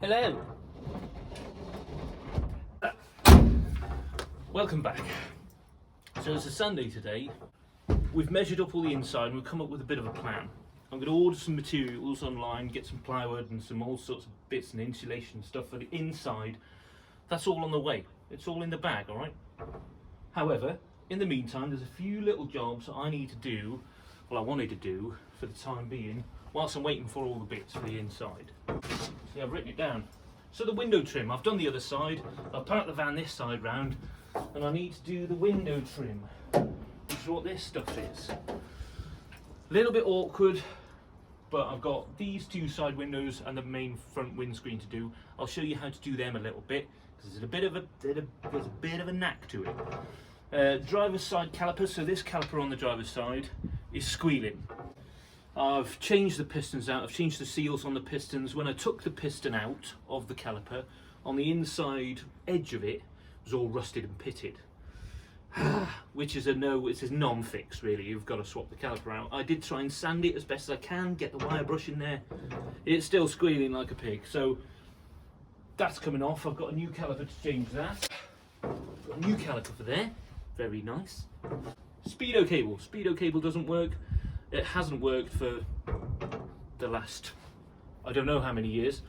Hello. Welcome back. So it's a Sunday today. We've measured up all the inside and we've come up with a bit of a plan. I'm going to order some materials online, get some plywood and some all sorts of bits and insulation stuff for the inside. That's all on the way. It's all in the bag, alright? However, in the meantime, there's a few little jobs I need to do, well I wanted to do, for the time being, whilst I'm waiting for all the bits for the inside. See, I've written it down. So the window trim, I've done the other side, I've parked the van this side round, and I need to do the window trim, which is what this stuff is. A little bit awkward, but I've got these two side windows and the main front windscreen to do. I'll show you how to do them a little bit, because there's a bit of a knack to it. Driver's side caliper, so this caliper on the driver's side is squealing. I've changed the pistons out, I've changed the seals on the pistons. When I took the piston out of the caliper, on the inside edge of it was all rusted and pitted. Which is a no, it's a non-fix really, you've got to swap the caliper out. I did try and sand it as best as I can, get the wire brush in there. It's still squealing like a pig, so that's coming off. I've got a new caliper to change that. Got a new caliper for there, very nice. Speedo cable doesn't work. It hasn't worked for the last, I don't know how many years.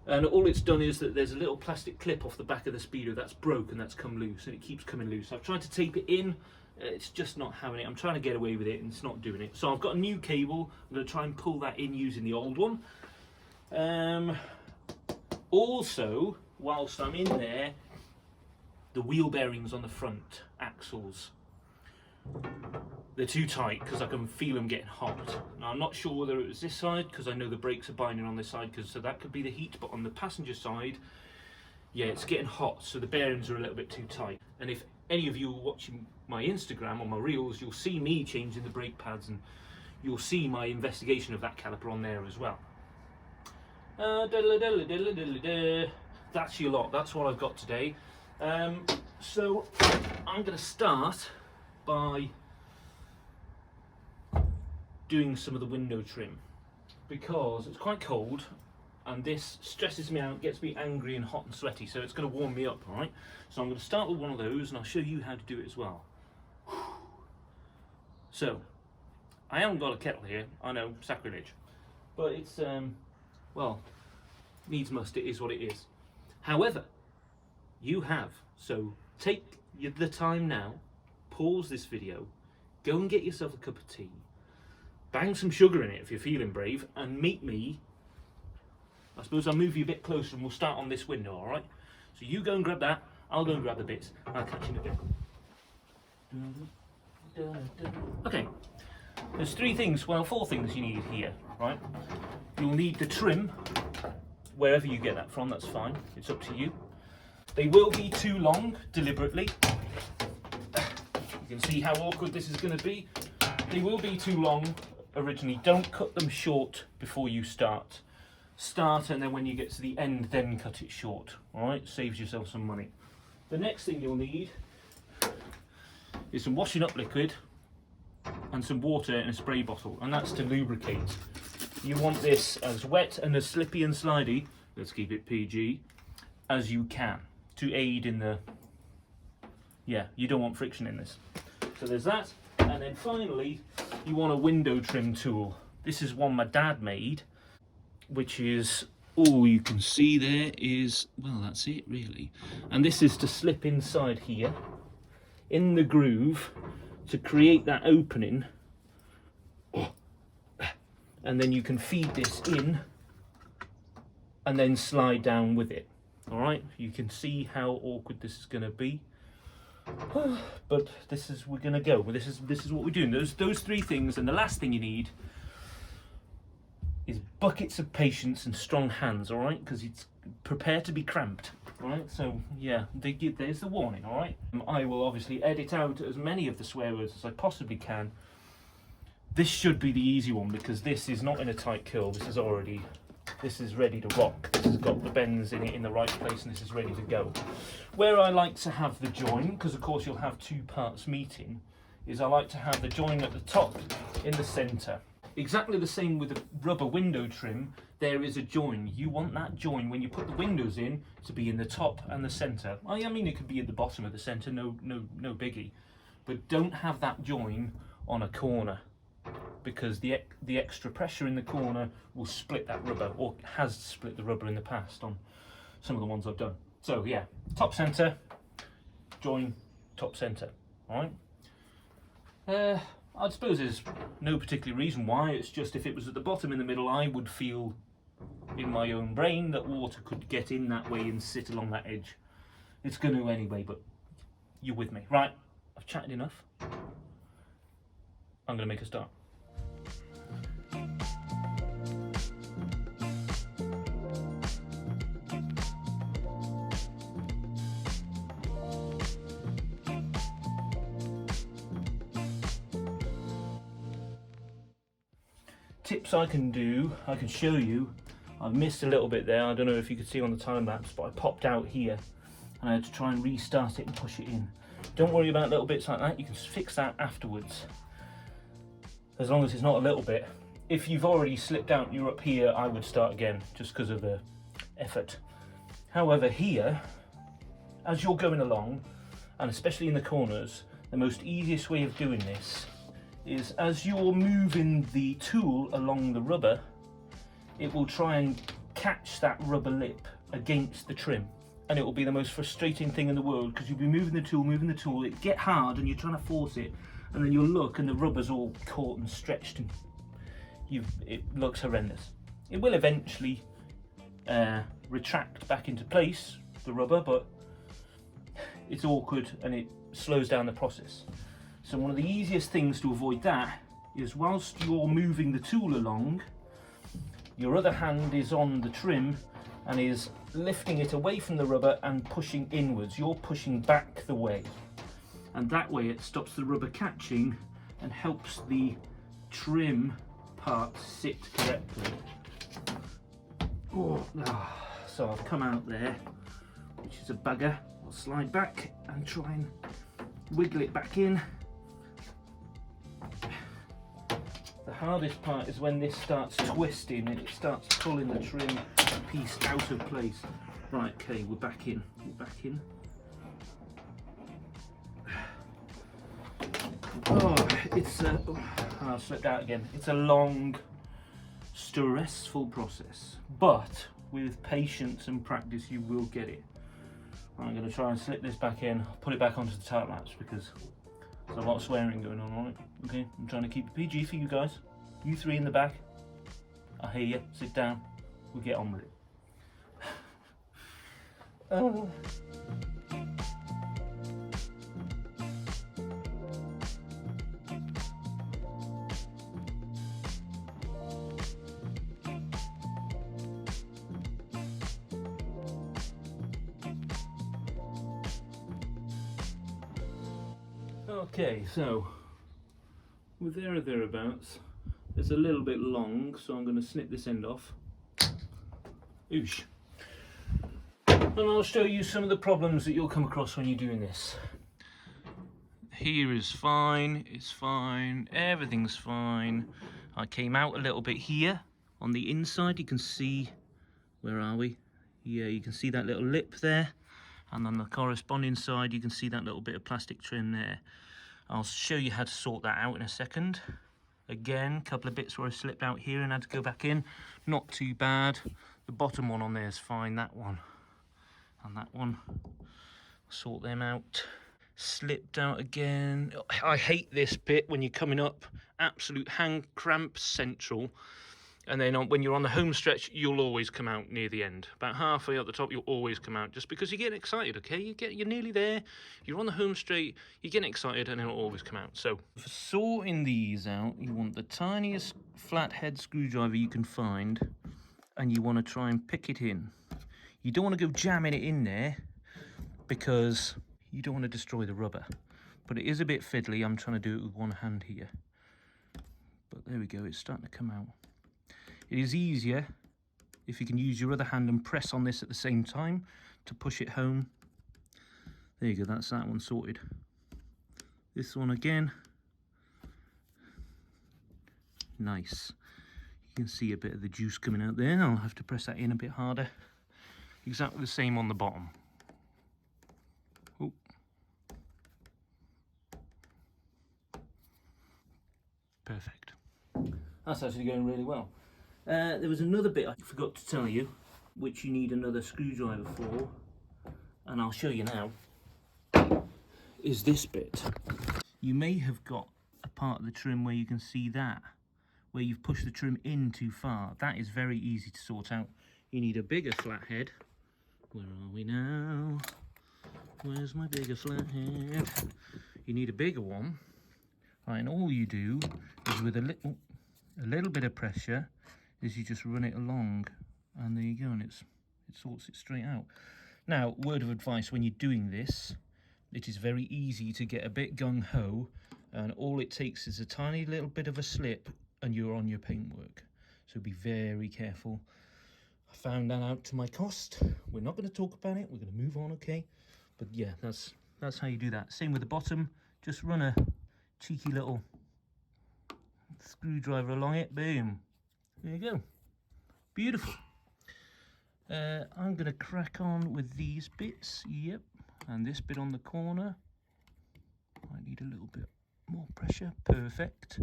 And all it's done is that there's a little plastic clip off the back of the Speedo that's broken, that's come loose, and it keeps coming loose. I've tried to tape it in, it's just not having it. I'm trying to get away with it and it's not doing it. So I've got a new cable, I'm going to try and pull that in using the old one. Also, whilst I'm in there, the wheel bearings on the front axles, they're too tight because I can feel them getting hot. Now I'm not sure whether it was this side because I know the brakes are binding on this side, so that could be the heat, but on the passenger side, yeah, it's getting hot, so the bearings are a little bit too tight. And if any of you are watching my Instagram or my reels, you'll see me changing the brake pads and you'll see my investigation of that caliper on there as well. That's your lot, that's what I've got today. So I'm going to start by doing some of the window trim because it's quite cold and this stresses me out, gets me angry and hot and sweaty, so it's going to warm me up, alright? So I'm going to start with one of those and I'll show you how to do it as well. So, I haven't got a kettle here, I know, sacrilege, but it's, well, needs must, it is what it is. However, you have, so take the time now, pause this video, go and get yourself a cup of tea, bang some sugar in it if you're feeling brave, and meet me. I suppose I'll move you a bit closer and we'll start on this window, alright? So you go and grab that, I'll go and grab the bits, and I'll catch you in a bit. Okay, there's four things you need here, right? You'll need the trim, wherever you get that from, that's fine, it's up to you. They will be too long, deliberately. You can see how awkward this is going to be. They will be too long originally. Don't cut them short before you start. Start, and then when you get to the end, then cut it short. Alright, saves yourself some money. The next thing you'll need is some washing up liquid and some water in a spray bottle, and that's to lubricate. You want this as wet and as slippy and slidey, let's keep it PG, as you can, to aid in the, yeah, you don't want friction in this. So there's that, and then finally you want a window trim tool. This is one my dad made, which is, all you can see there is, well, that's it really. And this is to slip inside here in the groove to create that opening, and then you can feed this in and then slide down with it. Alright, you can see how awkward this is going to be, but we're going to go. This is what we're doing. Those three things, and the last thing you need is buckets of patience and strong hands, alright, because it's prepare to be cramped. Alright, so yeah, there's the warning, alright. I will obviously edit out as many of the swear words as I possibly can. This should be the easy one because this is not in a tight curl, this is ready to rock. This has got the bends in it in the right place and this is ready to go. Where I like to have the join, because of course you'll have two parts meeting, is I like to have the join at the top in the centre. Exactly the same with the rubber window trim. there is a join. You want that join when you put the windows in to be in the top and the center. I mean, it could be at the bottom of the center, no biggie. But don't have that join on a corner, because the extra pressure in the corner will split that rubber, or has split the rubber in the past on some of the ones I've done. So yeah, top center, join, top center. All right. I suppose there's no particular reason why. It's just if it was at the bottom in the middle, I would feel in my own brain that water could get in that way and sit along that edge. It's going to anyway, but you're with me. Right, I've chatted enough. I'm going to make a start. Tips I can show you. I've missed a little bit there. I don't know if you could see on the time lapse, but I popped out here and I had to try and restart it and push it in. Don't worry about little bits like that. You can fix that afterwards, as long as it's not a little bit. If you've already slipped out and you're up here, I would start again just because of the effort. However, here, as you're going along, and especially in the corners, the most easiest way of doing this is as you're moving the tool along the rubber, it will try and catch that rubber lip against the trim, and it will be the most frustrating thing in the world, because you'll be moving the tool, it get hard and you're trying to force it, and then you'll look and the rubber's all caught and stretched and it looks horrendous. It will eventually retract back into place, the rubber, but it's awkward and it slows down the process. So one of the easiest things to avoid that is, whilst you're moving the tool along, your other hand is on the trim and is lifting it away from the rubber and pushing inwards. You're pushing back the way, and that way it stops the rubber catching and helps the trim part sit correctly. So I've come out there, which is a bugger. I'll slide back and try and wiggle it back in. The hardest part is when this starts twisting and it starts pulling the trim piece out of place. Right, okay, we're back in. I've slipped out again. It's a long, stressful process, but with patience and practice you will get it. I'm going to try and slip this back in, put it back onto the time lapse because there's a lot of swearing going on, right? Okay, I'm trying to keep it PG for you guys. You three in the back, I hear you, sit down, we'll get on with it. Okay, so we're there or thereabouts. It's a little bit long, so I'm going to snip this end off. Oosh. And I'll show you some of the problems that you'll come across when you're doing this. Here is fine, it's fine, everything's fine. I came out a little bit here on the inside. You can see, where are we? Yeah, you can see that little lip there. And on the corresponding side, you can see that little bit of plastic trim there. I'll show you how to sort that out in a second. Again, a couple of bits where I slipped out here and had to go back in. Not too bad. The bottom one on there is fine, that one. And that one. Sort them out. Slipped out again. I hate this bit when you're coming up. Absolute hand cramp central. And then when you're on the home stretch, you'll always come out near the end. About halfway up the top, you'll always come out just because you're getting excited, okay? You're nearly there. You're on the home straight, you're getting excited, and it'll always come out. So for sorting these out, you want the tiniest flathead screwdriver you can find, and you want to try and pick it in. You don't want to go jamming it in there because you don't want to destroy the rubber. But it is a bit fiddly. I'm trying to do it with one hand here. But there we go, it's starting to come out. It is easier if you can use your other hand and press on this at the same time to push it home. There you go, that's that one sorted. This one again. Nice. You can see a bit of the juice coming out there. I'll have to press that in a bit harder. Exactly the same on the bottom. Oh. Perfect. That's actually going really well. There was another bit I forgot to tell you, which you need another screwdriver for, and I'll show you now, is this bit. You may have got a part of the trim where you can see that, where you've pushed the trim in too far. That is very easy to sort out. You need a bigger flathead. Where are we now? Where's my bigger flathead? You need a bigger one. Right, and all you do is with a little bit of pressure, is you just run it along, and there you go, and it sorts it straight out. Now, word of advice, when you're doing this, it is very easy to get a bit gung-ho, and all it takes is a tiny little bit of a slip and you're on your paintwork. So be very careful. I found that out to my cost. We're not going to talk about it, we're going to move on, okay? But yeah, that's how you do that. Same with the bottom, just run a cheeky little screwdriver along it, boom. There you go. Beautiful. I'm going to crack on with these bits, yep, and this bit on the corner. I need a little bit more pressure, perfect.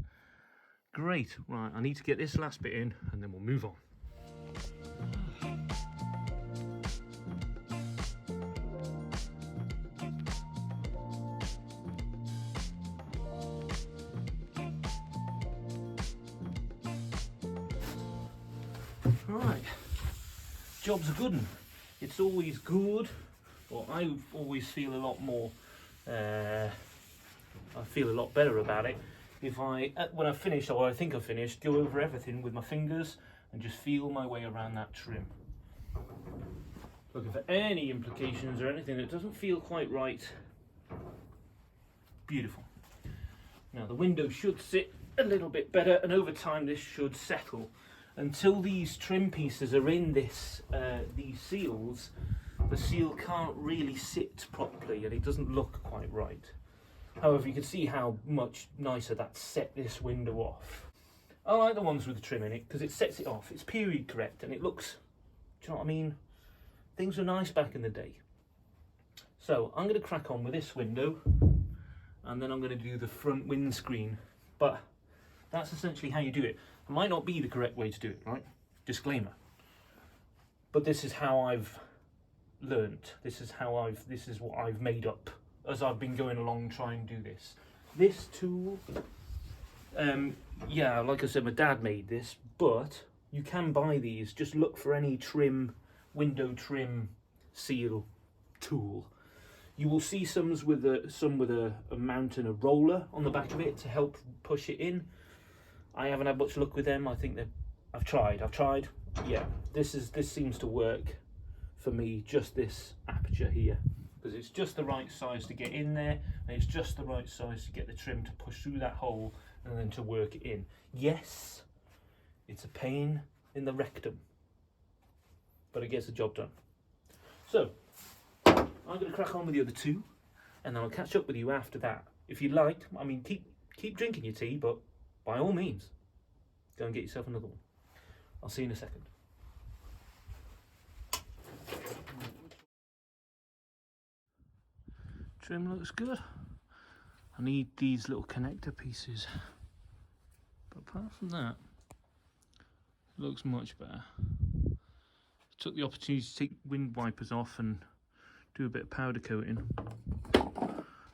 Great, right, I need to get this last bit in and then we'll move on. Right, job's a good one. It's always good, or I always feel a lot more, I feel a lot better about it if I, when I've finished, or I think I've finished, go over everything with my fingers and just feel my way around that trim. Looking for any implications or anything that doesn't feel quite right. Beautiful. Now the window should sit a little bit better, and over time this should settle. Until these trim pieces are in this, these seals, the seal can't really sit properly and it doesn't look quite right. However, you can see how much nicer that set this window off. I like the ones with the trim in it because it sets it off. It's period correct and it looks, do you know what I mean? Things were nice back in the day. So I'm going to crack on with this window and then I'm going to do the front windscreen. But that's essentially how you do it. It might not be the correct way to do it, right? Disclaimer. But this is how I've learnt. This is what I've made up as I've been going along trying to do this. This tool, yeah, like I said, my dad made this, but you can buy these. Just look for any trim, window trim seal tool. You will see some with a mount and a roller on the back of it to help push it in. I haven't had much luck with them. I think that I've tried. Yeah, this seems to work for me. Just this aperture here, because it's just the right size to get in there, and it's just the right size to get the trim to push through that hole and then to work it in. Yes, it's a pain in the rectum, but it gets the job done. So I'm going to crack on with the other two, and then I'll catch up with you after that. If you like, I mean, keep drinking your tea, but by all means, go and get yourself another one. I'll see you in a second. Trim looks good. I need these little connector pieces. But apart from that, it looks much better. Took the opportunity to take wind wipers off and do a bit of powder coating.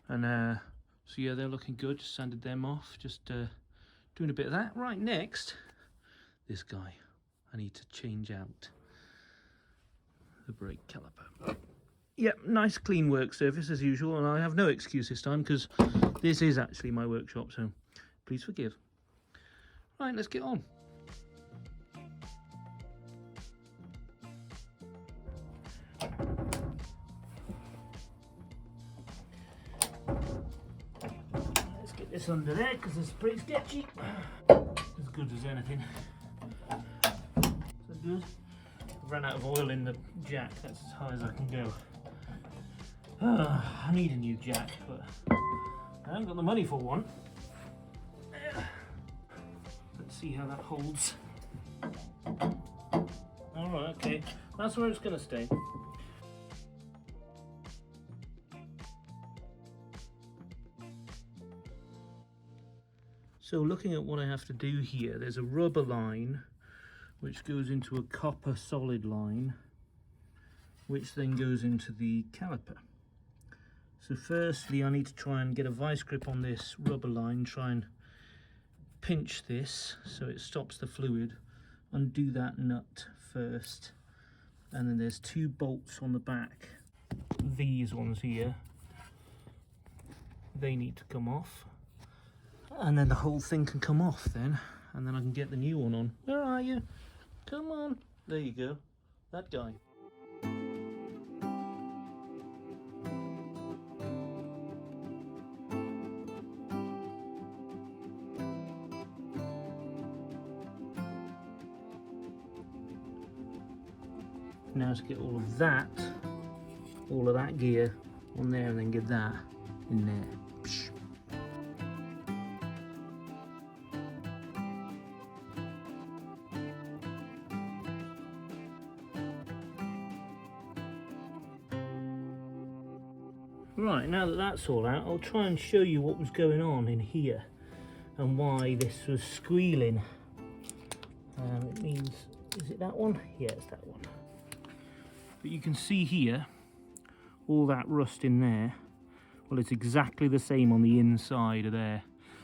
And so yeah, they're looking good. Just sanded them off. Just doing a bit of that. Right, next, this guy. I need to change out the brake caliper. Yep, nice clean work surface as usual, and I have no excuse this time because this is actually my workshop, so please forgive. Right, let's get on. Let's get this under there because it's pretty sketchy. As good as anything. So good. I've run out of oil in the jack, that's as high as I can go. I need a new jack, but I haven't got the money for one. Let's see how that holds. Okay, that's where it's going to stay. So looking at what I have to do here, there's a rubber line which goes into a copper solid line, which then goes into the caliper. So firstly I need to try and get a vice grip on this rubber line, try and pinch this so it stops the fluid, undo that nut first, and then there's 2 bolts on the back, these ones here, they need to come off, and then the whole thing can come off then, and then I can get the new one on. Where are you? Come on, there you go, that guy. Now to get all of that gear on there, and then get that in there. Psh. Right, now that that's all out, I'll try and show you what was going on in here and why this was squealing. It means, is it that one? Yeah, it's that one. But you can see here, all that rust in there, well, it's exactly the same on the inside of there.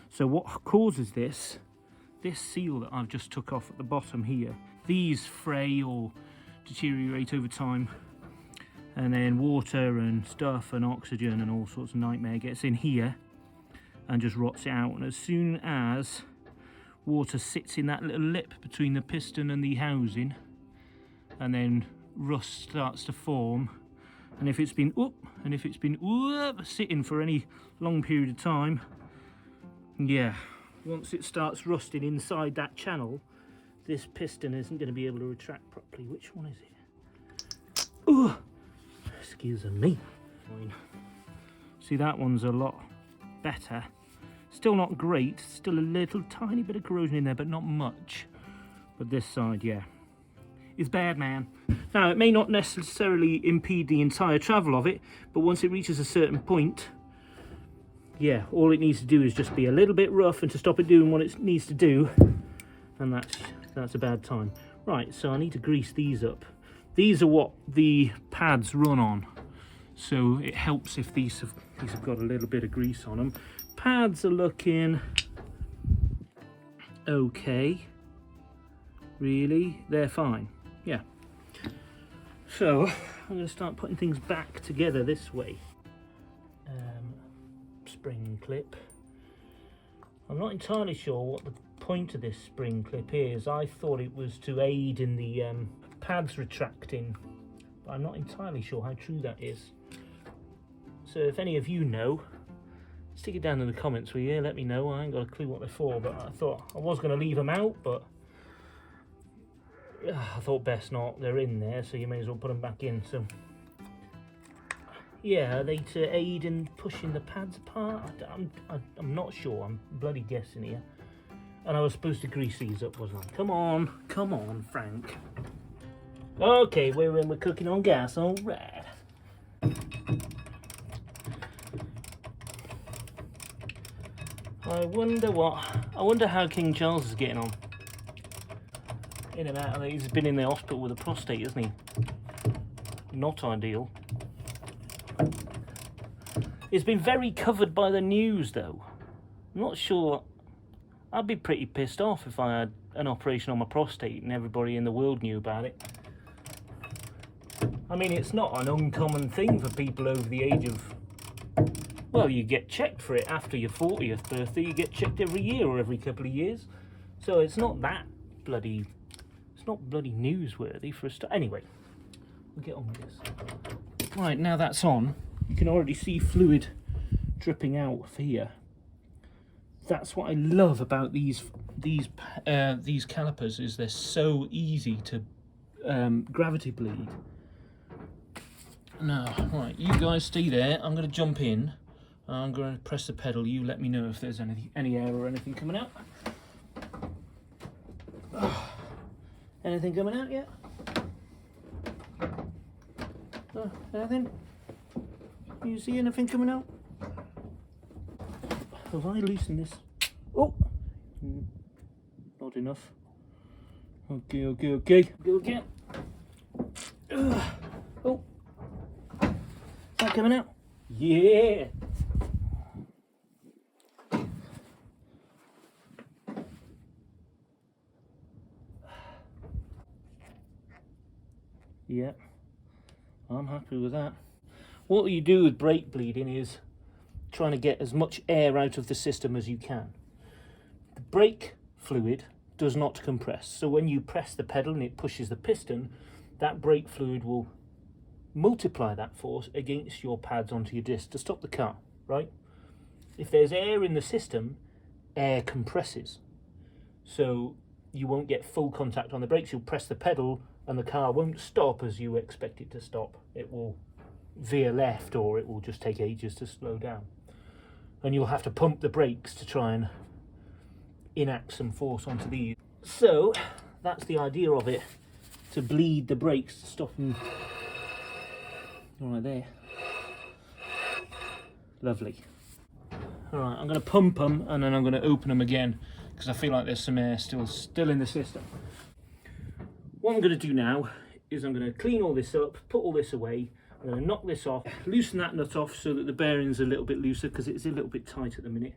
So what causes this seal that I've just took off at the bottom here, these fray or deteriorate over time, and then water and stuff and oxygen and all sorts of nightmare gets in here and just rots it out. And as soon as water sits in that little lip between the piston and the housing, and then rust starts to form, and if it's been sitting for any long period of time, yeah, once it starts rusting inside that channel, this piston isn't going to be able to retract properly. Which one is it? Oh, excuse me. See, that one's a lot better. Still not great, still a little tiny bit of corrosion in there, but not much. But this side, yeah, is bad, man. Now, it may not necessarily impede the entire travel of it, but once it reaches a certain point, yeah, all it needs to do is just be a little bit rough and to stop it doing what it needs to do, and that's a bad time. Right, so I need to grease these up. These are what the pads run on, so it helps if these have got a little bit of grease on them. Pads are looking okay, really, they're fine, yeah. So I'm going to start putting things back together this way. Spring clip. I'm not entirely sure what the point of this spring clip is. I thought it was to aid in the pads retracting, but I'm not entirely sure how true that is. So if any of you know, stick it down in the comments, will you? Let me know. I ain't got a clue what they're for, but I thought I was going to leave them out, but I thought best not. They're in there, so you may as well put them back in. So yeah, are they to aid in pushing the pads apart? I'm not sure. I'm bloody guessing here. And I was supposed to grease these up, wasn't I? Come on, Frank. Okay, we're cooking on gas, all right. I wonder how King Charles is getting on. In and out of there. He's been in the hospital with a prostate, hasn't he? Not ideal. It's been very covered by the news, though. I'm not sure. I'd be pretty pissed off if I had an operation on my prostate and everybody in the world knew about it. I mean, it's not an uncommon thing for people over the age of... Well, you get checked for it after your 40th birthday. You get checked every year or every couple of years. So it's not that bloody... It's not bloody newsworthy for a start. Anyway, we'll get on with this. Right, now that's on, you can already see fluid dripping out of here. That's what I love about these calipers, is they're so easy to gravity bleed. Now, right, you guys stay there. I'm going to jump in. I'm going to press the pedal. You let me know if there's any air or anything coming out. Anything coming out yet? Anything? You see anything coming out? Have I loosened this? Oh! Not enough. Okay. Go again. Oh! Is that coming out? Yeah! Yeah, I'm happy with that. What you do with brake bleeding is trying to get as much air out of the system as you can. The brake fluid does not compress, so when you press the pedal and it pushes the piston, that brake fluid will multiply that force against your pads onto your disc to stop the car, right? If there's air in the system, air compresses, so you won't get full contact on the brakes. You'll press the pedal and the car won't stop as you expect it to stop. It will veer left, or it will just take ages to slow down. And you'll have to pump the brakes to try and enact some force onto these. So that's the idea of it, to bleed the brakes to stop them. Right there. Lovely. All right, I'm going to pump them and then I'm going to open them again because I feel like there's some air still in the system. What I'm going to do now is I'm going to clean all this up, put all this away. I'm going to knock this off, loosen that nut off so that the bearing's a little bit looser because it's a little bit tight at the minute.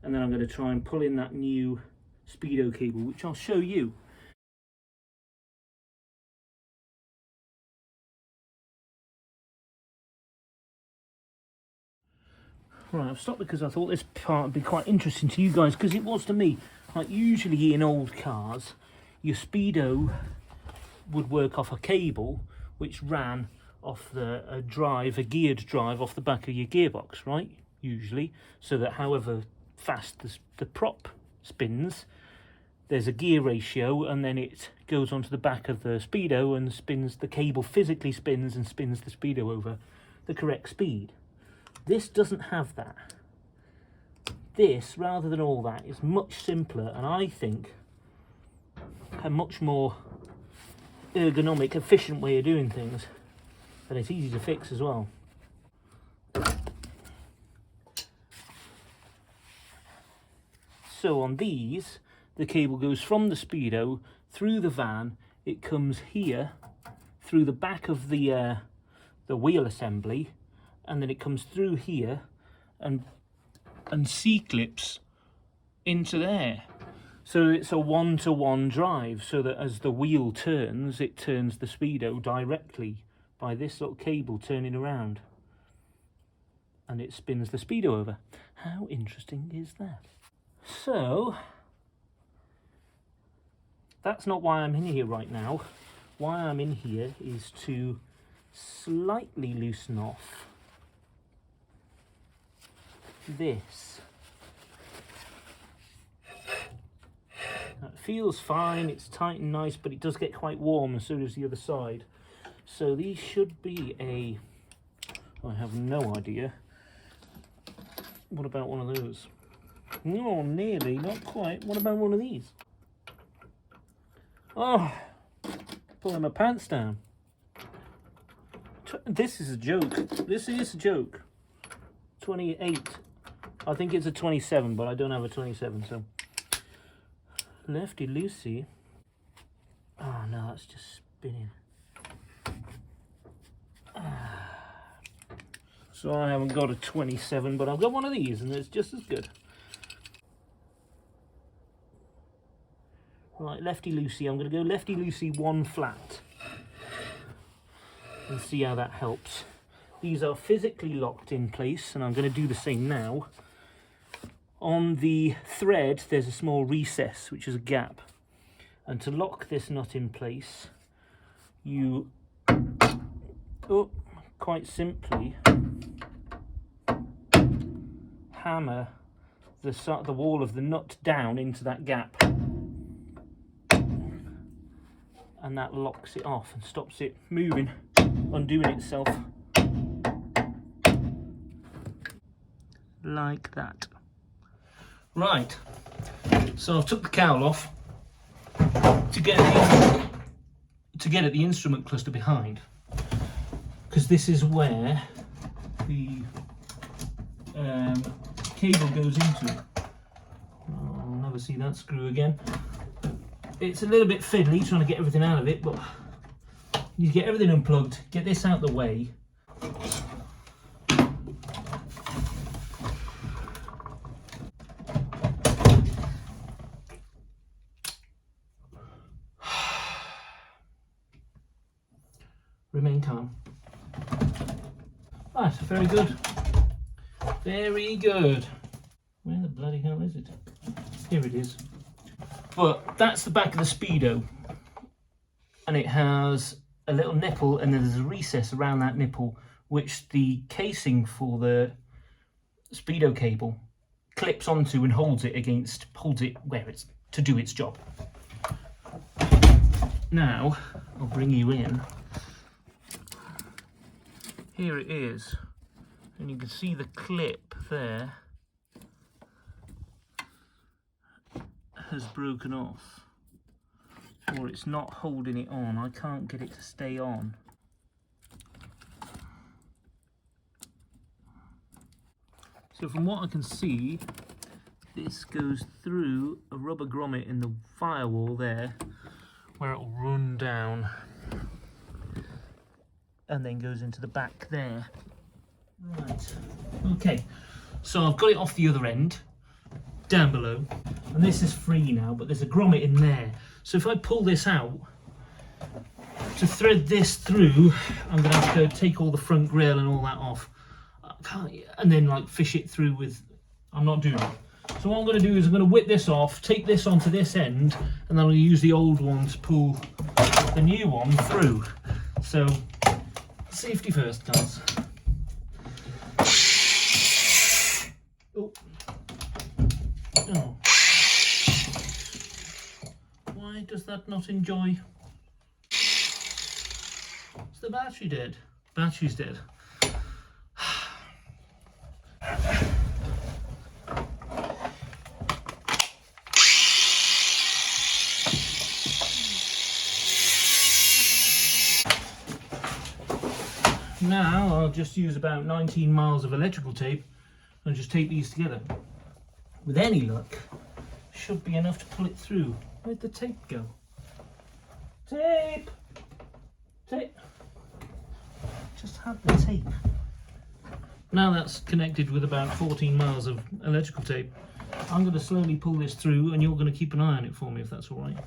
And then I'm going to try and pull in that new Speedo cable, which I'll show you. Right, I've stopped because I thought this part would be quite interesting to you guys, because it was to me. Like, usually in old cars, your Speedo would work off a cable which ran off a geared drive off the back of your gearbox, right? Usually, so that however fast the prop spins, there's a gear ratio, and then it goes onto the back of the Speedo and spins, the cable physically spins and spins the Speedo over the correct speed. This doesn't have that. This, rather than all that, is much simpler, and I think a much more ergonomic, efficient way of doing things, and it's easy to fix as well. So on these, the cable goes from the Speedo through the van. It comes here through the back of the wheel assembly, and then it comes through here and C-clips into there. So it's a one-to-one drive, so that as the wheel turns, it turns the Speedo directly by this little cable turning around, and it spins the Speedo over. How interesting is that? So that's not why I'm in here right now. Why I'm in here is to slightly loosen off this. It feels fine, it's tight and nice, but it does get quite warm, and so does the other side. So these should be I have no idea. What about one of those? No, nearly, not quite. What about one of these? Oh, pulling my pants down. This is a joke. This is a joke. 28. I think it's a 27, but I don't have a 27, so. Lefty loosey. Oh no, it's just spinning. So I haven't got a 27, but I've got one of these, and it's just as good. Right, lefty loosey. I'm going to go lefty loosey 1 flat and see how that helps. These are physically locked in place, and I'm going to do the same now. On the thread, there's a small recess, which is a gap. And to lock this nut in place, you, quite simply, hammer the wall of the nut down into that gap. And that locks it off and stops it moving, undoing itself. Like that. Right, so I've took the cowl off to get at the instrument cluster behind, because this is where the cable goes into it. I'll never see that screw again. It's a little bit fiddly trying to get everything out of it, but you get everything unplugged, get this out the way. Remain calm. Right, very good. Very good. Where the bloody hell is it? Here it is. But that's the back of the Speedo. And it has a little nipple, and then there's a recess around that nipple, which the casing for the Speedo cable clips onto and holds it where it's to do its job. Now, I'll bring you in. Here it is, and you can see the clip there has broken off, or it's not holding it on. I can't get it to stay on. So from what I can see, this goes through a rubber grommet in the firewall there, where it will run down and then goes into the back there. Right, okay, so I've got it off the other end, down below, and this is free now, but there's a grommet in there. So if I pull this out, to thread this through, I'm going to have to take all the front grille and all that off. I can't, and then like fish it through with, I'm not doing it. So what I'm going to do is I'm going to whip this off, take this onto this end, and then I'll use the old one to pull the new one through. So, safety first, guys. Oh. Oh. Why does that not enjoy? Is the battery dead? Battery's dead. Now I'll just use about 19 miles of electrical tape and just tape these together. With any luck, should be enough to pull it through. Where'd the tape go? Tape! Tape! Just had the tape. Now that's connected with about 14 miles of electrical tape. I'm going to slowly pull this through, and you're going to keep an eye on it for me if that's all right.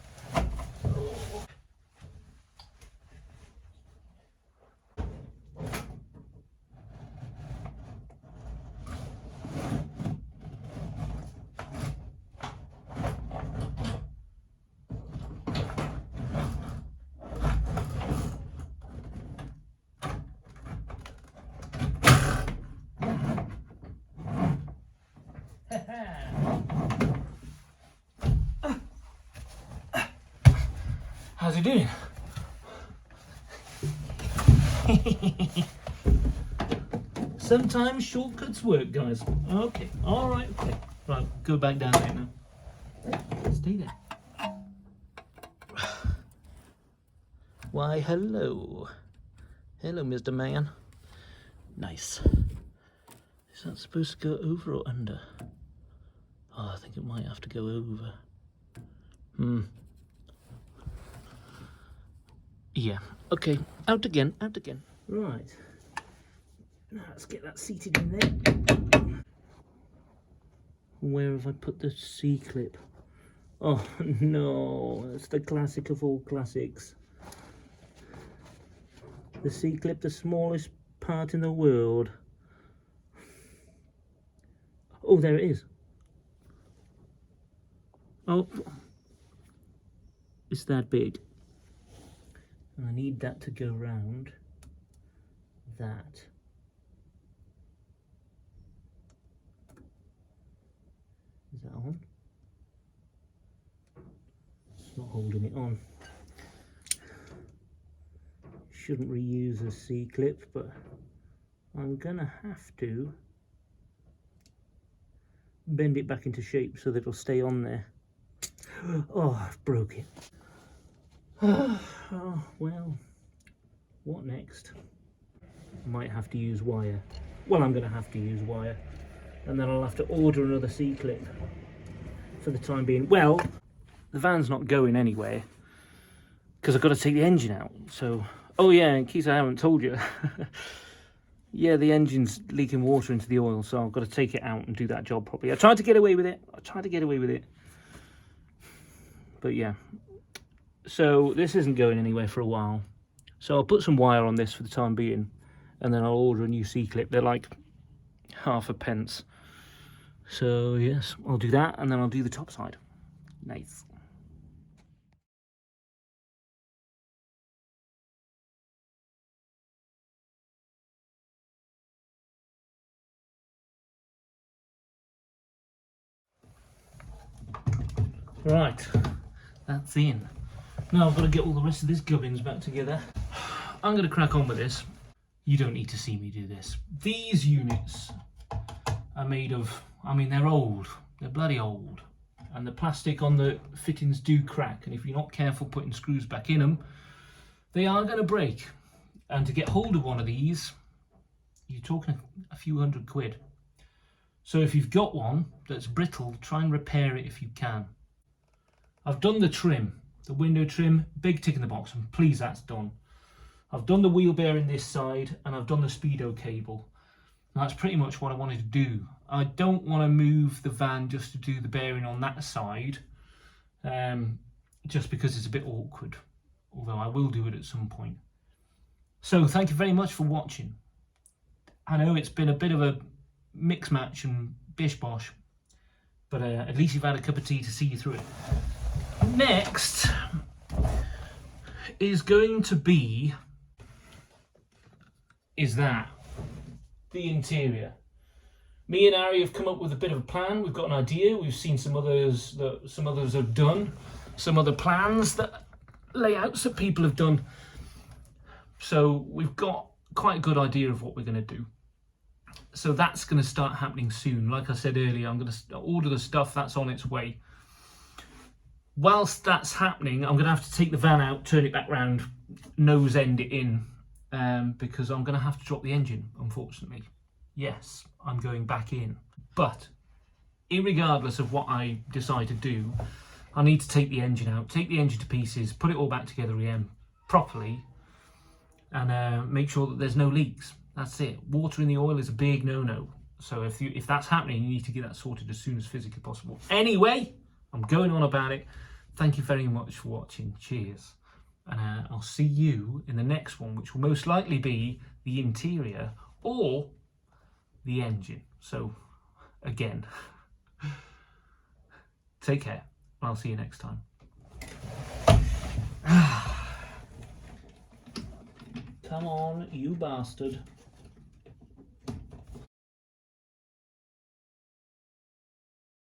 How's he doing? Sometimes shortcuts work, guys. Okay, alright, okay. Right, go back down there now. Stay there. Why, hello. Hello, Mr. Man. Nice. Is that supposed to go over or under? Oh, I think it might have to go over. Yeah, okay, out again, out again. Right, now let's get that seated in there. Where have I put the C-clip? Oh no, it's the classic of all classics. The C-clip, the smallest part in the world. Oh, there it is. Oh, it's that big. And I need that to go round that. Is that on? It's not holding it on. Shouldn't reuse a C-clip, but I'm gonna have to bend it back into shape so that it'll stay on there. Oh, I've broke it. Oh, well, what next? might have to use wire. Well, I'm going to have to use wire, and then I'll have to order another C-clip for the time being. Well, the van's not going anywhere because I've got to take the engine out. So, oh yeah, in case I haven't told you, yeah, the engine's leaking water into the oil, so I've got to take it out and do that job properly. I tried to get away with it. But yeah, so this isn't going anywhere for a while. So I'll put some wire on this for the time being, and then I'll order a new C-clip. They're like £0.50. So yes, I'll do that, and then I'll do the top side. Nice. Right, that's in. Now I've got to get all the rest of this gubbins back together. I'm going to crack on with this. You don't need to see me do this. These units are made of, I mean, they're old. They're bloody old. And the plastic on the fittings do crack. And if you're not careful putting screws back in them, they are going to break. And to get hold of one of these, you're talking a few £100. So if you've got one that's brittle, try and repair it if you can. I've done the trim, the window trim, big tick in the box, and please, that's done. I've done the wheel bearing this side, and I've done the Speedo cable. And that's pretty much what I wanted to do. I don't want to move the van just to do the bearing on that side, just because it's a bit awkward, although I will do it at some point. So thank you very much for watching. I know it's been a bit of a mix match and bish bosh, but at least you've had a cup of tea to see you through it. Next is going to be the interior. Me and Ari have come up with a bit of a plan. We've got an idea. We've seen some others have done, some other plans, that layouts that people have done. So we've got quite a good idea of what we're going to do. So that's going to start happening soon. Like I said earlier, I'm going to order the stuff. That's on its way. Whilst that's happening, I'm going to have to take the van out, turn it back round, nose end it in, because I'm going to have to drop the engine, unfortunately. Yes, I'm going back in. But irregardless of what I decide to do, I need to take the engine out, take the engine to pieces, put it all back together again properly, and make sure that there's no leaks. That's it. Water in the oil is a big no-no. So if that's happening, you need to get that sorted as soon as physically possible. Anyway, I'm going on about it. Thank you very much for watching. Cheers. And I'll see you in the next one, which will most likely be the interior or the engine. So, again, take care. And I'll see you next time. Come on, you bastard.